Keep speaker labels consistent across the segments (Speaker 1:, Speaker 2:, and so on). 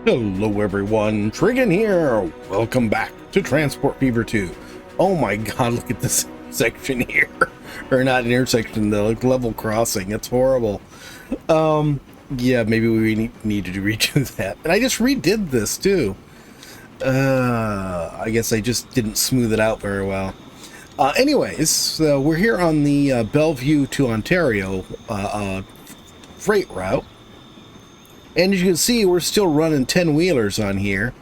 Speaker 1: Hello everyone, Trigan here. Welcome back to Transport Fever 2. Oh my god, look at this section here. Or not an intersection, the level crossing. It's horrible. Yeah, maybe we need to redo that. And I just redid this too. I guess I just didn't smooth it out very well. Anyways, we're here on the Bellevue to Ontario freight route. And as you can see, we're still running 10-wheelers on here.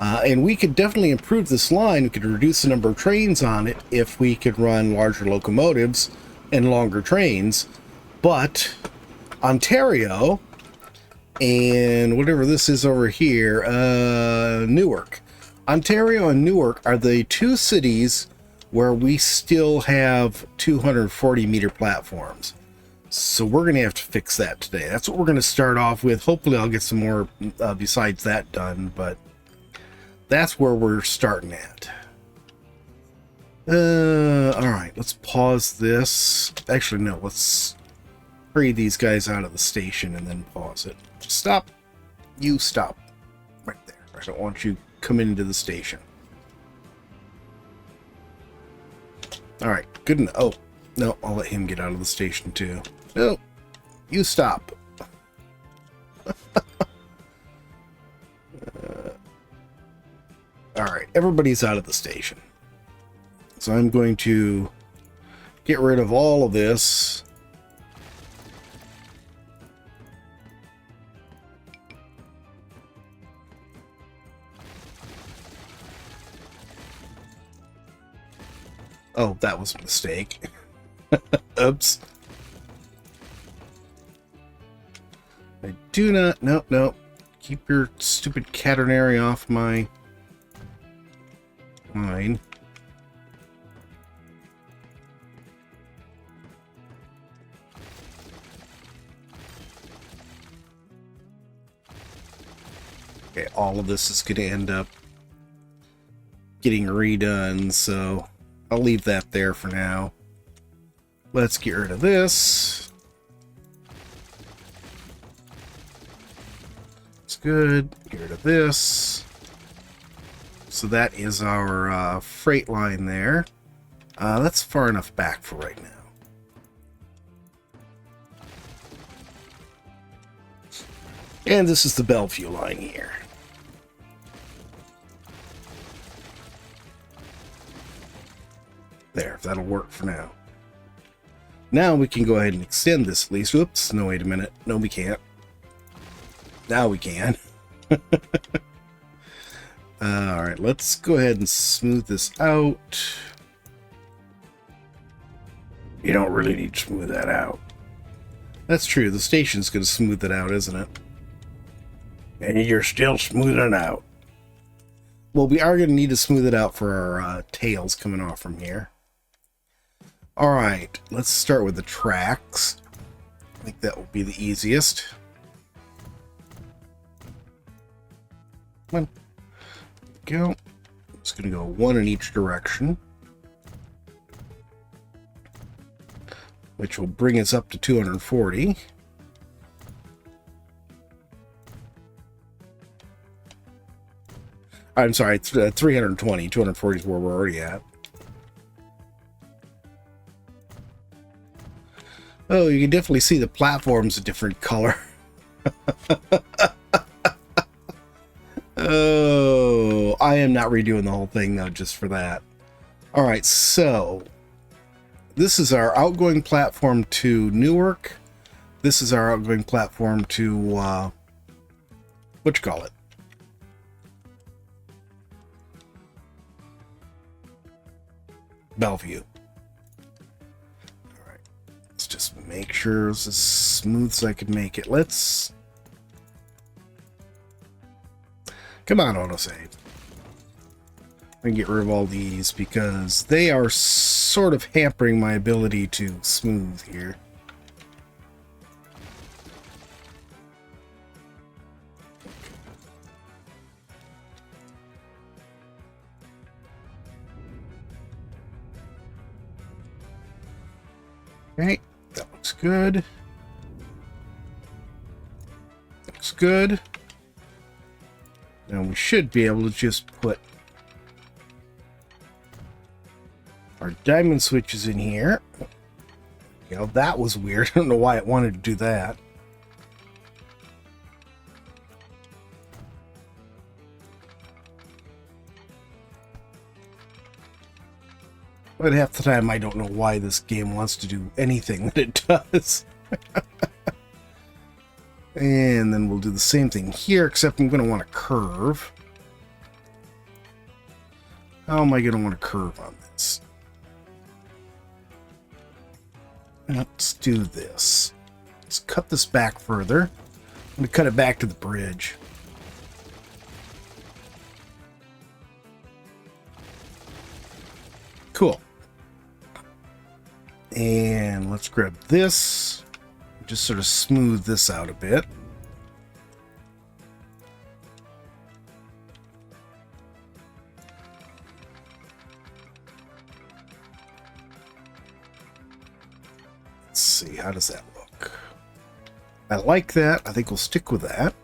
Speaker 1: And we could definitely improve this line. We could reduce the number of trains on it if we could run larger locomotives and longer trains. But Ontario and whatever this is over here, Newark. Ontario and Newark are the two cities where we still have 240-meter platforms. So we're going to have to fix that today. That's what we're going to start off with. Hopefully I'll get some more besides that done, but that's where we're starting at. Alright, let's pause this. Actually, no, let's hurry these guys out of the station and then pause it. Stop. You stop. Right there. I don't want you coming into the station. Alright, good enough. Oh, no, I'll let him get out of the station too. No, you stop. Alright, everybody's out of the station. So I'm going to get rid of all of this. Oh, that was a mistake. Oops. I do not... No. Keep your stupid catenary off my line. Okay, all of this is going to end up getting redone, so I'll leave that there for now. Let's get rid of this. It's good. Get rid of this. So that is our freight line there. That's far enough back for right now. And this is the Bellevue line here. There, that'll work for now. Now we can go ahead and extend this at least. Oops, no, wait a minute. No, we can't. Now we can. Alright, let's go ahead and smooth this out. You don't really need to smooth that out. That's true, the station's going to smooth it out, isn't it? And you're still smoothing it out. Well, we are going to need to smooth it out for our tails coming off from here. Alright, let's start with the tracks. I think that will be the easiest. Come on. Go. It's going to go one in each direction, which will bring us up to 240. I'm sorry, it's 320. 240 is where we're already at. Oh, you can definitely see the platform's a different color. Oh, I am not redoing the whole thing, though, just for that. Alright, so this is our outgoing platform to Newark. This is our outgoing platform to, what you call it? Bellevue. Alright, let's just make sure it's as smooth as I can make it. Let's... Come on, autosave. I can get rid of all these because they are sort of hampering my ability to smooth here. Okay, that looks good. Looks good. Now we should be able to just put our diamond switches in here. You know, that was weird. I don't know why it wanted to do that. But half the time I don't know why this game wants to do anything that it does. And then we'll do the same thing here, except I'm going to want a curve. How am I going to want a curve on this? Let's do this. Let's cut this back further. I'm going to cut it back to the bridge. Cool. And let's grab this. Just sort of smooth this out a bit. Let's see, how does that look? I like that. I think we'll stick with that.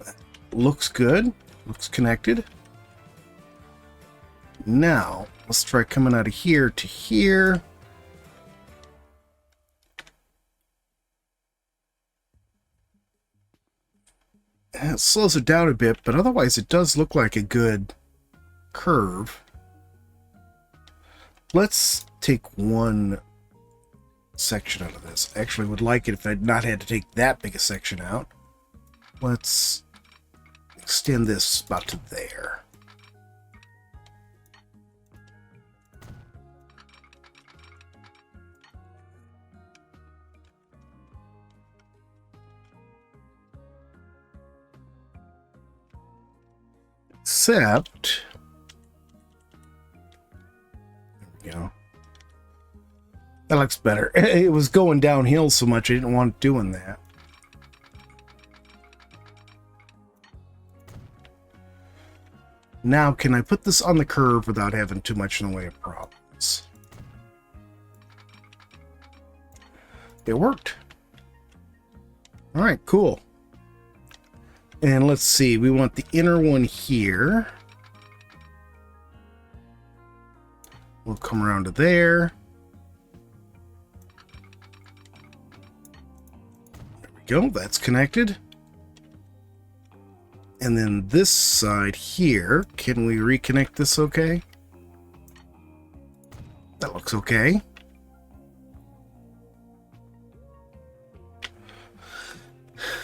Speaker 1: That looks good. Looks connected. Now, let's try coming out of here to here. And it slows it down a bit, but otherwise it does look like a good curve. Let's take one section out of this. Actually, would like it if I'd not had to take that big a section out. Let's extend this about to there. Except, there we go. That looks better. It was going downhill so much I didn't want it doing that. Now, can I put this on the curve without having too much in the way of problems? It worked. All right, cool. And let's see, we want the inner one here. We'll come around to there. There we go, that's connected. And then this side here, can we reconnect this okay? That looks okay.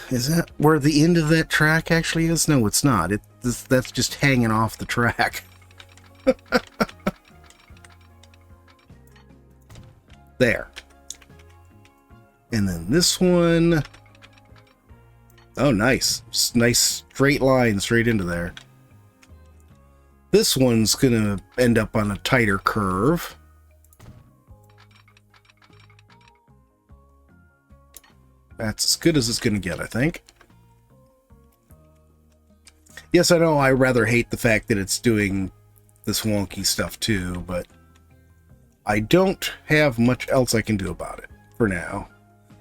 Speaker 1: Is that where the end of that track actually is? No, it's not. That's just hanging off the track. There. And then this one. Oh, nice. Just nice straight line straight into there. This one's going to end up on a tighter curve. That's as good as it's going to get, I think. Yes, I know I rather hate the fact that it's doing this wonky stuff too, but I don't have much else I can do about it for now.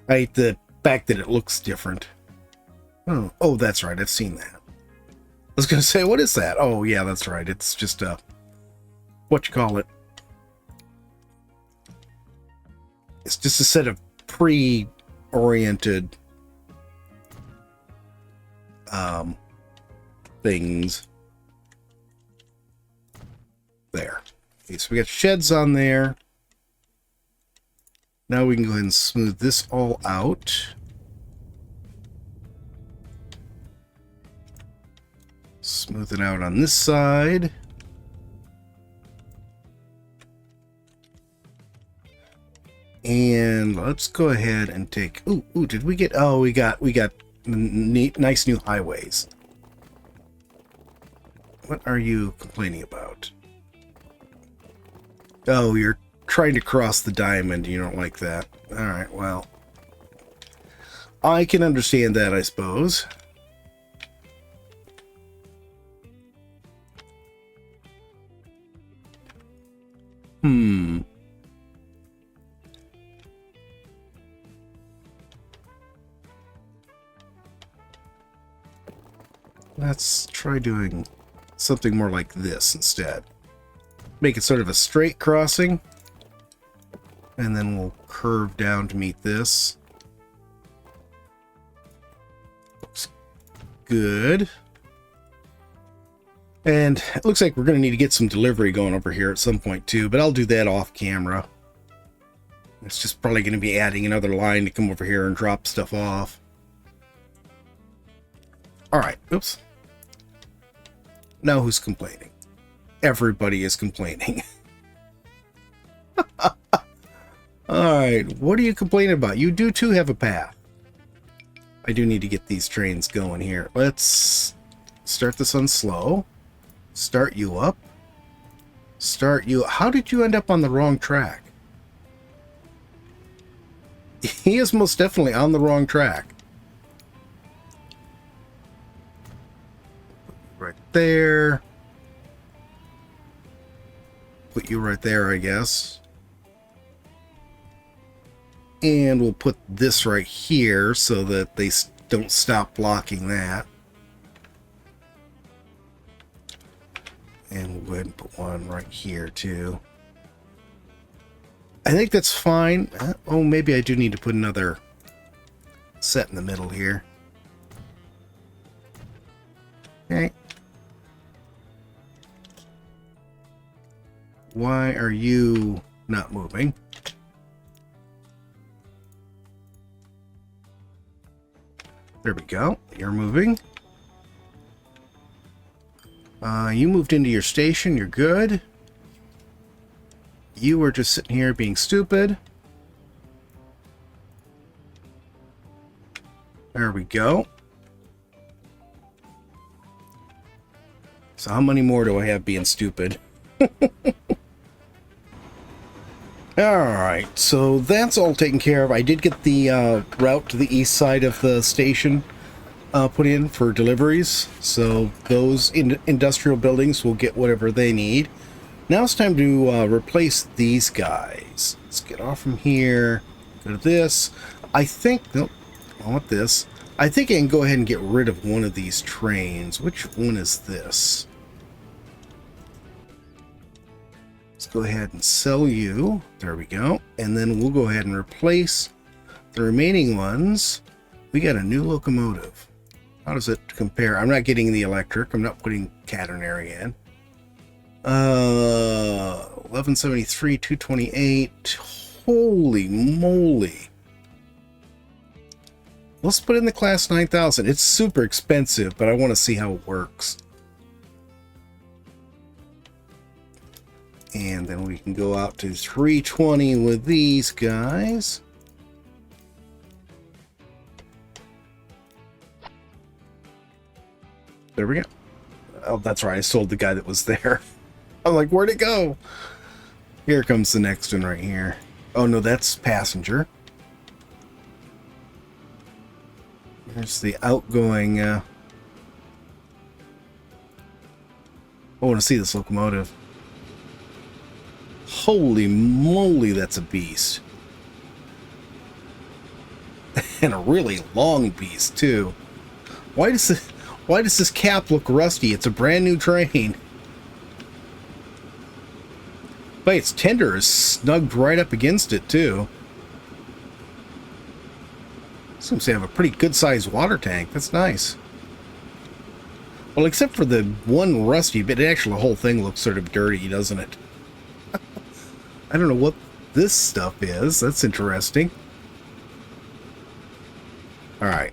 Speaker 1: I hate the fact that it looks different. Oh, that's right. I've seen that. I was going to say, what is that? Oh, yeah, that's right. It's just a, what you call it? It's just a set of pre-oriented things. There. Okay, so we got sheds on there. Now we can go ahead and smooth this all out. Smooth it out on this side. And let's go ahead and take... Ooh, did we get... Oh, we got nice new highways. What are you complaining about? Oh, you're trying to cross the diamond. You don't like that. Alright, well. I can understand that, I suppose. Let's try doing something more like this instead. Make it sort of a straight crossing. And then we'll curve down to meet this. Looks good. And it looks like we're going to need to get some delivery going over here at some point too, but I'll do that off camera. It's just probably going to be adding another line to come over here and drop stuff off. Alright, oops. Now who's complaining? Everybody is complaining. Alright, what are you complaining about? You do too have a path. I do need to get these trains going here. Let's start this on slow. Start you up. Start you... How did you end up on the wrong track? He is most definitely on the wrong track. Right there. Put you right there, I guess. And we'll put this right here so that they don't stop blocking that. And we'll go ahead and put one right here too. I think that's fine. Oh, maybe I do need to put another set in the middle here. Okay. Why are you not moving? There we go. You're moving. You moved into your station. You're good. You were just sitting here being stupid. There we go. So how many more do I have being stupid? Alright, so that's all taken care of. I did get the route to the east side of the station put in for deliveries. So those industrial buildings will get whatever they need. Now it's time to replace these guys. Let's get off from here. Go to this. I think... Nope, I want this. I think I can go ahead and get rid of one of these trains. Which one is this? Let's go ahead and sell you. There we go. And then we'll go ahead and replace the remaining ones. We got a new locomotive. How does it compare? I'm not getting the electric. I'm not putting catenary in. 1173, 228. Holy moly. Let's put in the class 9000. It's super expensive, but I want to see how it works. And then we can go out to 320 with these guys. There we go. Oh, that's right. I sold the guy that was there. I'm like, where'd it go? Here comes the next one right here. Oh, no, that's passenger. There's the outgoing... I want to see this locomotive. Holy moly, that's a beast. And a really long beast, too. Why does this cap look rusty? It's a brand new train. But its tender is snugged right up against it, too. Seems to have a pretty good-sized water tank. That's nice. Well, except for the one rusty bit, actually the whole thing looks sort of dirty, doesn't it? I don't know what this stuff is. That's interesting. Alright.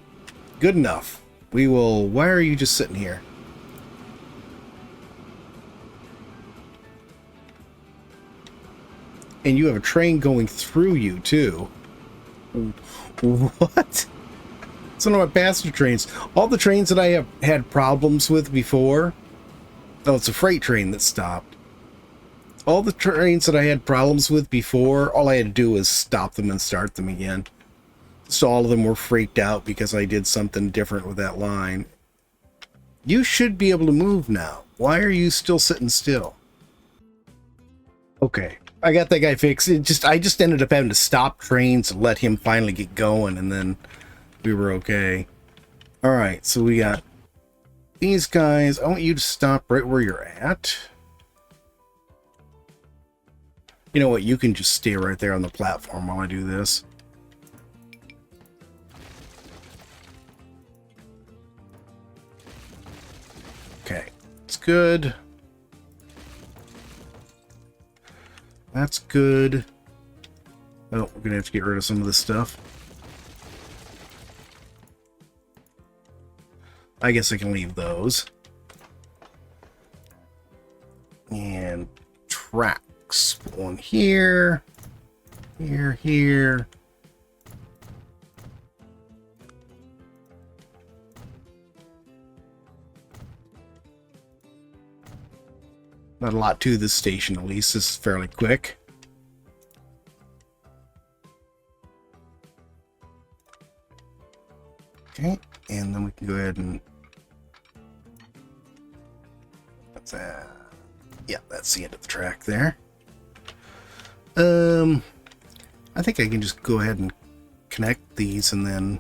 Speaker 1: Good enough. We will... Why are you just sitting here? And you have a train going through you, too. What? It's one of my passenger trains. All the trains that I have had problems with before... Oh, it's a freight train that stopped. All the trains that I had problems with before, all I had to do was stop them and start them again. So all of them were freaked out because I did something different with that line. You should be able to move now. Why are you still sitting still? Okay, I got that guy fixed. I just ended up having to stop trains and let him finally get going, and then we were okay. Alright, so we got these guys, I want you to stop right where you're at. You know what? You can just stay right there on the platform while I do this. Okay, it's good. That's good. Oh, we're gonna have to get rid of some of this stuff. I guess I can leave those. And tracks. One here. Here. Not a lot to this station, at least. This is fairly quick. Okay, and then we can go ahead and... What's that? Yeah, that's the end of the track there. I think I can just go ahead and connect these and then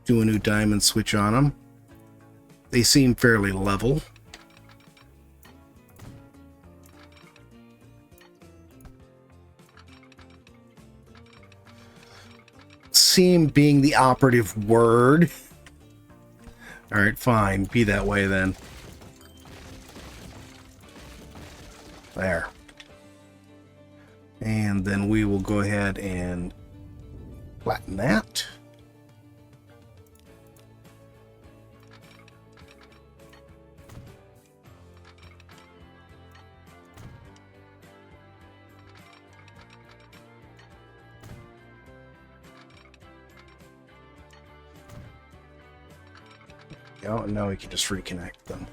Speaker 1: do a new diamond switch on them. They seem fairly level. Seem being the operative word. Alright, fine. Be that way then. There. And then we will go ahead and flatten that. Oh, now we can just reconnect them.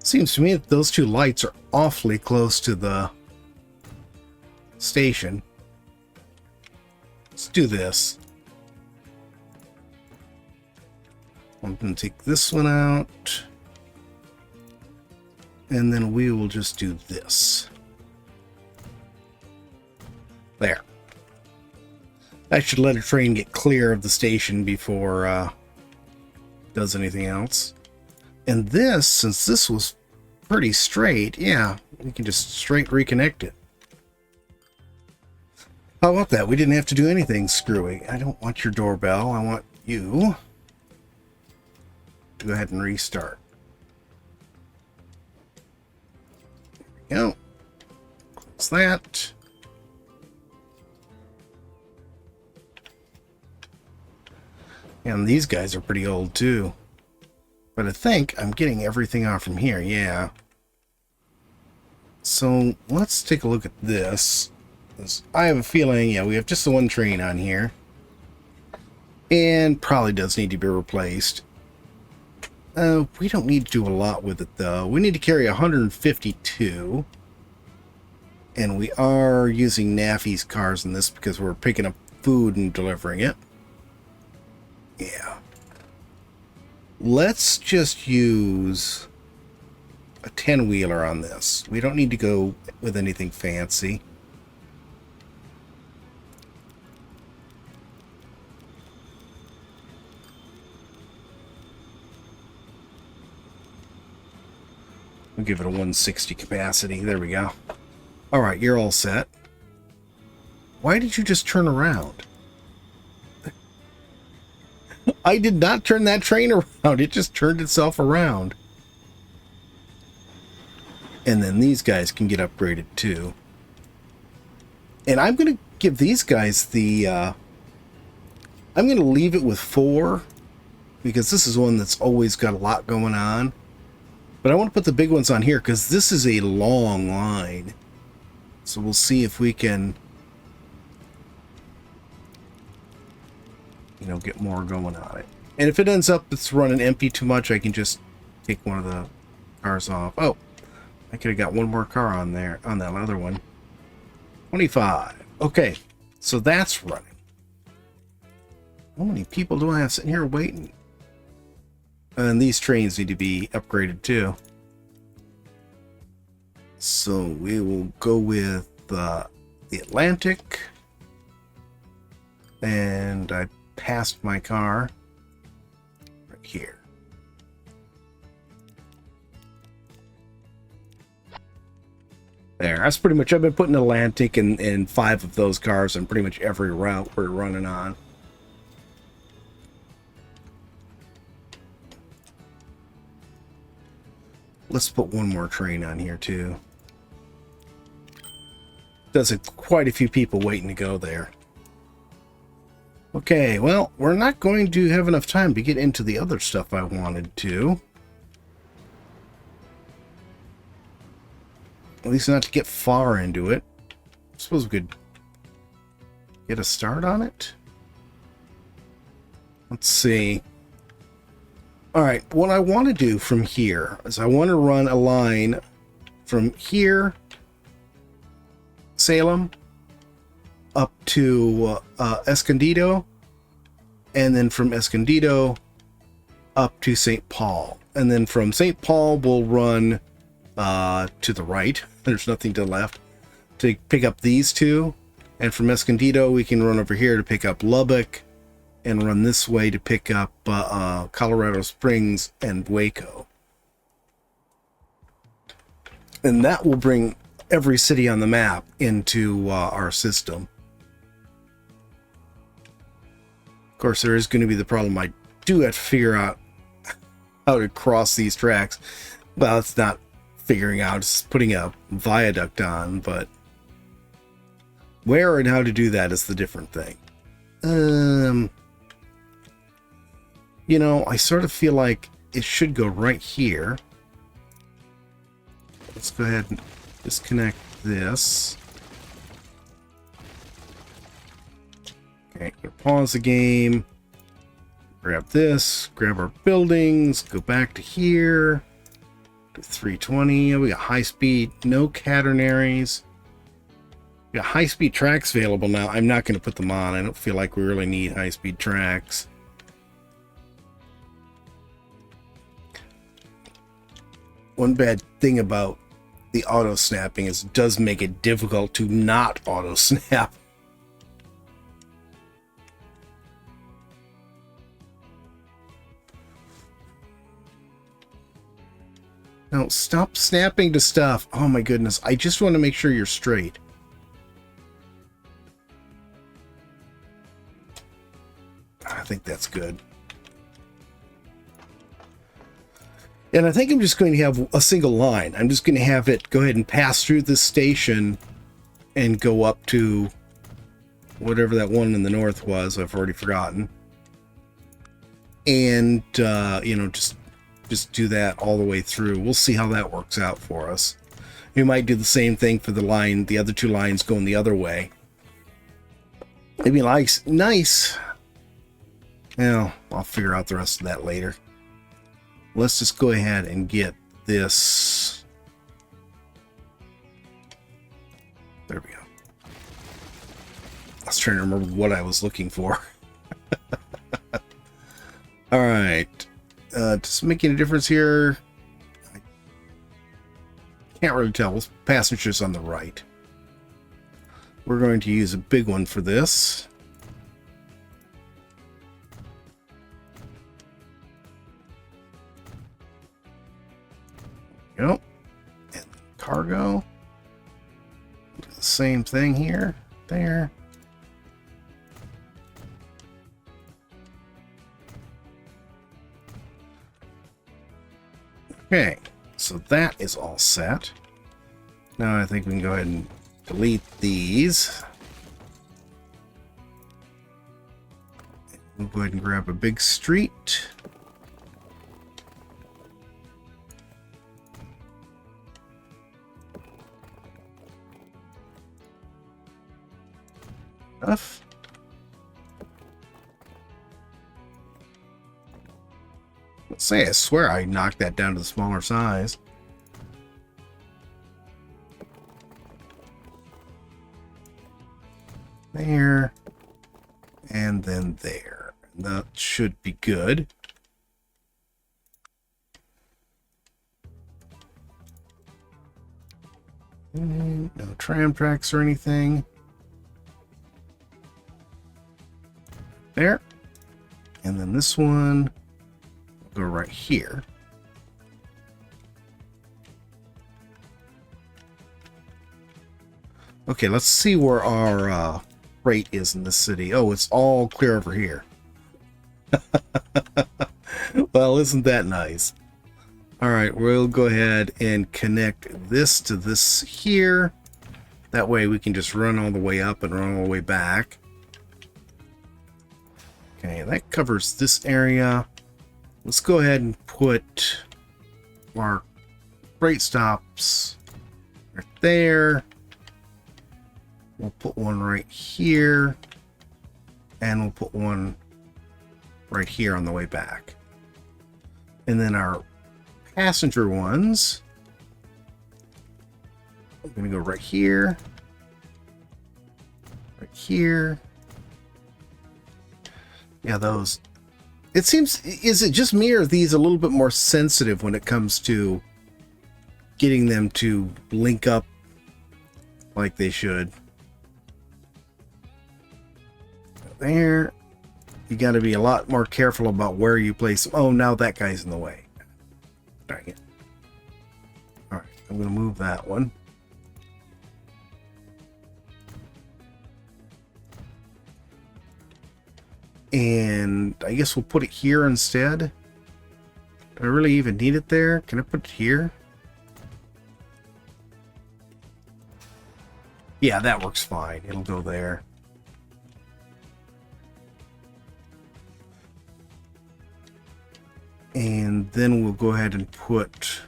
Speaker 1: Seems to me that those two lights are awfully close to the station. Let's do this. I'm going to take this one out. And then we will just do this. There. I should let a train get clear of the station before it does anything else. And this, since this was pretty straight, yeah, we can just straight reconnect it. How about that? We didn't have to do anything screwy. I don't want your doorbell. I want you to go ahead and restart. There we go. Close that. And these guys are pretty old too. But I think I'm getting everything off from here, yeah. So let's take a look at this. I have a feeling, yeah, we have just the one train on here. And probably does need to be replaced. We don't need to do a lot with it though. We need to carry 152. And we are using Naffy's cars in this because we're picking up food and delivering it. Yeah. Let's just use a 10-wheeler on this. We don't need to go with anything fancy. We'll give it a 160 capacity. There we go. All right, you're all set. Why did you just turn around? I did not turn that train around. It just turned itself around. And then these guys can get upgraded too. And I'm going to give these guys the... I'm going to leave it with 4. Because this is one that's always got a lot going on. But I want to put the big ones on here because this is a long line. So we'll see if we can... you know, get more going on it. And if it ends up it's running empty too much, I can just take one of the cars off. Oh, I could have got one more car on there, on that other one. 25. Okay, so that's running. How many people do I have sitting here waiting? And these trains need to be upgraded too. So we will go with the Atlantic. And I passed my car right here. There, that's pretty much, I've been putting Atlantic in 5 of those cars on pretty much every route we're running on. Let's put one more train on here too. There's quite a few people waiting to go there. Okay, well, we're not going to have enough time to get into the other stuff I wanted to. At least not to get far into it. I suppose we could get a start on it. Let's see. Alright, what I want to do from here is I want to run a line from here, Salem, up to Escondido, and then from Escondido up to St. Paul. And then from St. Paul, we'll run to the right. There's nothing to the left to pick up these two. And from Escondido, we can run over here to pick up Lubbock and run this way to pick up Colorado Springs and Waco. And that will bring every city on the map into our system. Of course, there is going to be the problem. I do have to figure out how to cross these tracks. Well, it's not figuring out, it's putting a viaduct on, but where and how to do that is the different thing. You know, I sort of feel like it should go right here. Let's go ahead and disconnect this. Okay, gonna pause the game. Grab this, grab our buildings, go back to here. To 320. We got high speed, no catenaries. We got high speed tracks available now. I'm not going to put them on. I don't feel like we really need high speed tracks. One bad thing about the auto snapping is it does make it difficult to not auto snap. No, stop snapping to stuff. Oh my goodness. I just want to make sure you're straight. I think that's good. And I think I'm just going to have a single line. I'm just going to have it go ahead and pass through this station and go up to whatever that one in the north was. I've already forgotten. And, you know, just do that all the way through. We'll see how that works out for us. We might do the same thing for the line, the other two lines going the other way. It'd be nice. Well, I'll figure out the rest of that later. Let's just go ahead and get this. There we go. I was trying to remember what I was looking for. All right. Does it make any difference here? I can't really tell. With passengers on the right. We're going to use a big one for this. Yep. And cargo. Do the same thing here. There. Okay, so that is all set. Now I think we can go ahead and delete these. We'll go ahead and grab a big street. Enough. Let's say I swear I knocked that down to the smaller size. There. And then there. That should be good. No tram tracks or anything. then this one will go right here. Okay, let's see where our freight is in the city. Oh, it's all clear over here. Well, isn't that nice? All right, we'll go ahead and connect this to this here. That way we can just run all the way up and run all the way back. Okay, that covers this area. Let's go ahead and put our freight stops right there. We'll put one right here. And we'll put one right here on the way back. And then our passenger ones, I'm going to go right here. Right here. Yeah, those. It seems, is it just me or are these a little bit more sensitive when it comes to getting them to link up like they should? There. You got to be a lot more careful about where you place them. Oh, now that guy's in the way. Dang it. Alright, I'm going to move that one. And I guess we'll put it here instead. Do I really even need it there? Can I put it here? Yeah, that works fine. It'll go there. And then we'll go ahead and put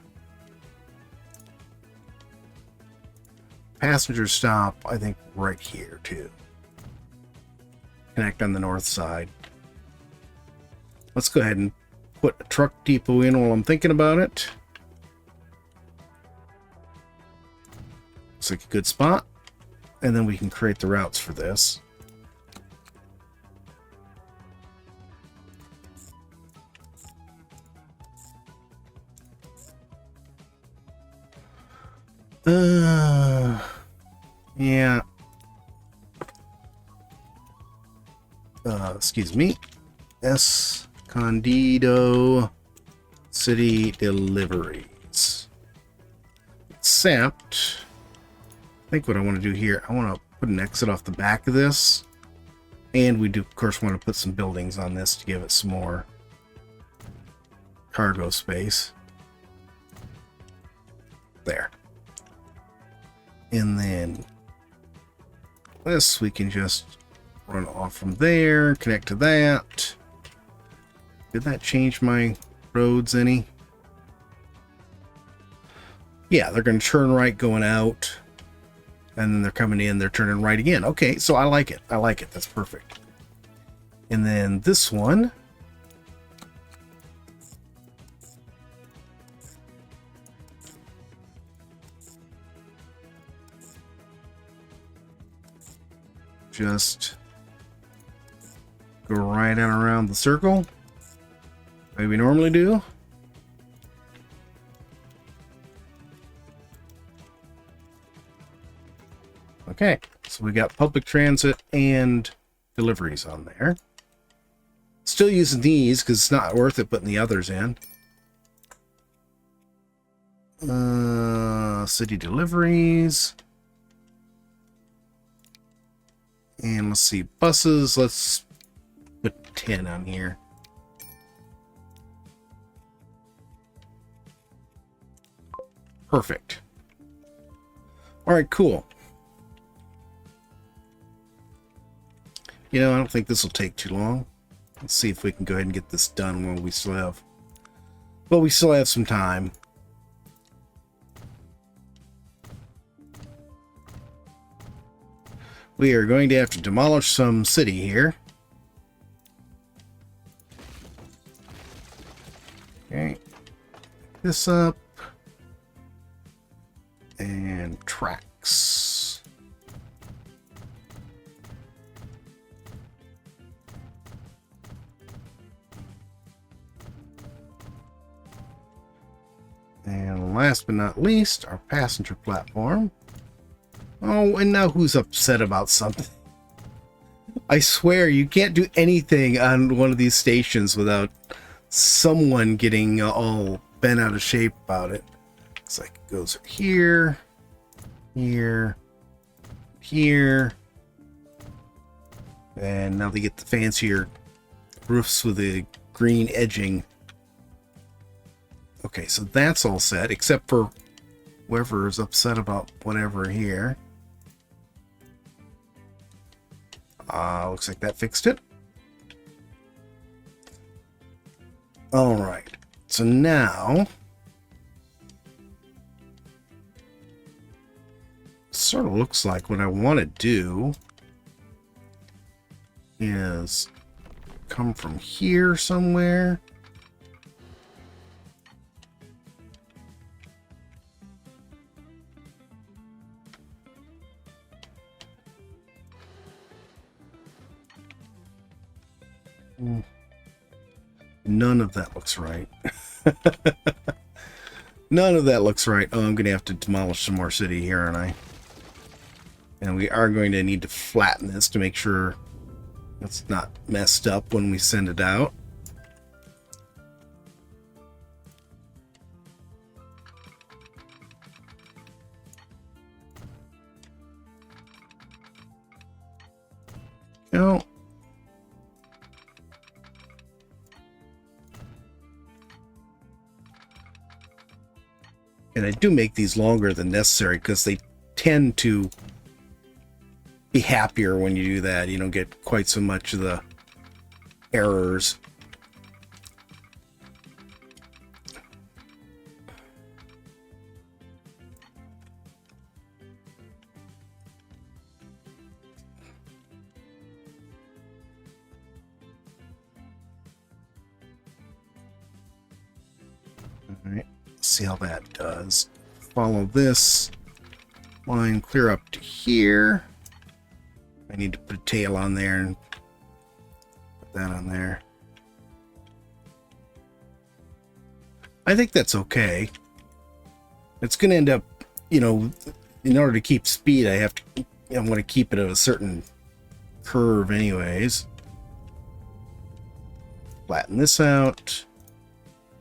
Speaker 1: passenger stop, I think, right here too. Connect on the north side. Let's go ahead and put a truck depot in while I'm thinking about it. Looks like a good spot. And then we can create the routes for this. Yeah. Excuse me. Escondido City Deliveries. Except, I think what I want to do here, I want to put an exit off the back of this. And we do, of course, want to put some buildings on this to give it some more cargo space. There. And then this we can just run off from there, connect to that. Did that change my roads any? Yeah, they're going to turn right going out. And then they're coming in, they're turning right again. Okay, so I like it. I like it. That's perfect. And then this one. Just go right out around the circle like we normally do. Okay, so we got public transit and deliveries on there. Still using these because it's not worth it putting the others in. City deliveries. And let's see, buses, let's put 10 on here. Perfect. All right, cool. You know, I don't think this will take too long. Let's see if we can go ahead and get this done while we still have... Well, we still have some time. We are going to have to demolish some city here. Okay. This up. And tracks. And last but not least, our passenger platform. Oh, and now who's upset about something? I swear, you can't do anything on one of these stations without someone getting all bent out of shape about it. It's like it goes here, here, here. And now they get the fancier roofs with the green edging. Okay, so that's all set, except for whoever is upset about whatever here. Looks like that fixed it. All right, so now sort of looks like what I want to do is come from here somewhere. None of that looks right. None of that looks right. Oh, I'm going to have to demolish some more city here, aren't I? And we are going to need to flatten this to make sure it's not messed up when we send it out. Go. And I do make these longer than necessary because they tend to be happier when you do that. You don't get quite so much of the errors. All right, let's see how that does. Follow this line clear up to here. I need to put a tail on there and put that on there. I think that's okay. It's going to end up, you know, in order to keep speed, I'm going to keep it at a certain curve anyways. Flatten this out.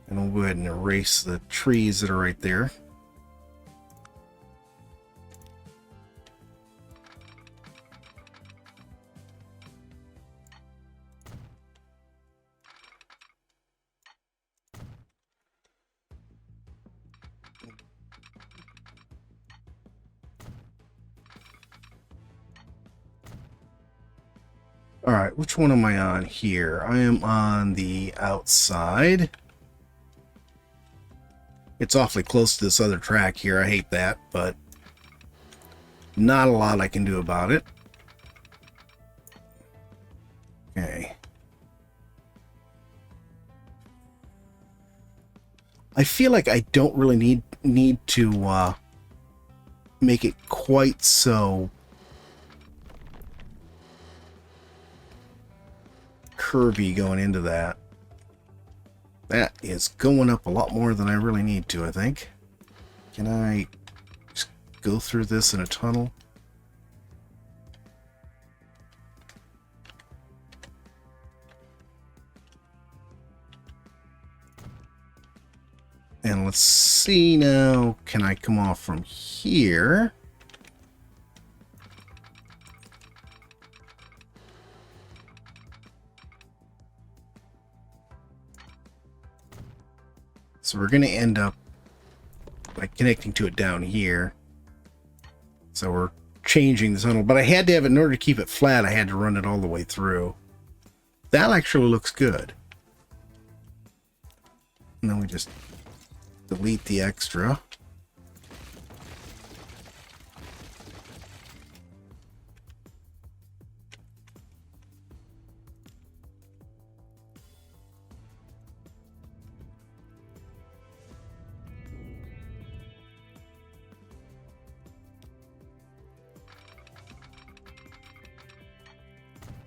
Speaker 1: And I'll go ahead and erase the trees that are right there. All right, which one am I on here? I am on the outside. It's awfully close to this other track here. I hate that, but not a lot I can do about it. Okay. I feel like I don't really need to make it quite so curvy going into that. That is going up a lot more than I really need to, I think. Can I just go through this in a tunnel? And let's see now, can I come off from here? So we're going to end up by connecting to it down here. So we're changing the tunnel, but I had to have it, in order to keep it flat, I had to run it all the way through. That actually looks good. And then we just delete the extra.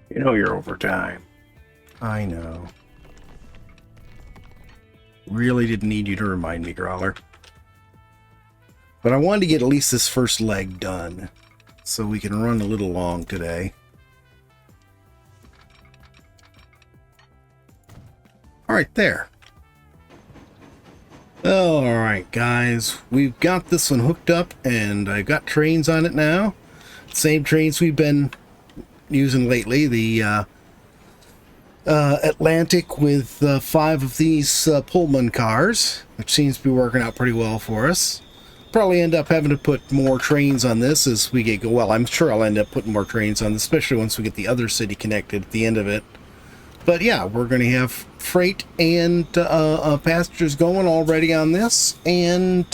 Speaker 1: You know you're over time. I know. Really didn't need you to remind me, Growler. But I wanted to get at least this first leg done, so we can run a little long today. All right, there. All right, guys, we've got this one hooked up, and I've got trains on it now. Same trains we've been using lately. The Atlantic with 5 of these Pullman cars, which seems to be working out pretty well for us. Probably end up having to put more trains on this as we get well. I'm sure I'll end up putting more trains on this, especially once we get the other city connected at the end of it. But yeah, we're going to have freight and passengers going already on this. And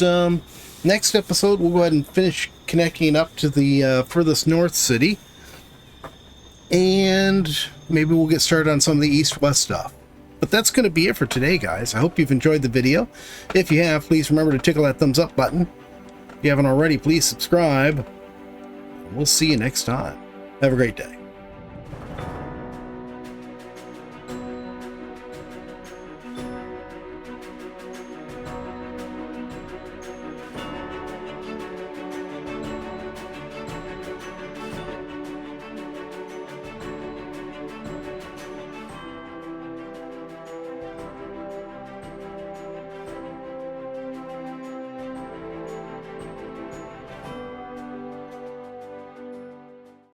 Speaker 1: next episode, we'll go ahead and finish connecting up to the furthest north city. And maybe we'll get started on some of the east-west stuff. But that's going to be it for today, guys. I hope you've enjoyed the video. If you have, please remember to tickle that thumbs up button. If you haven't already, please subscribe. We'll see you next time. Have a great day.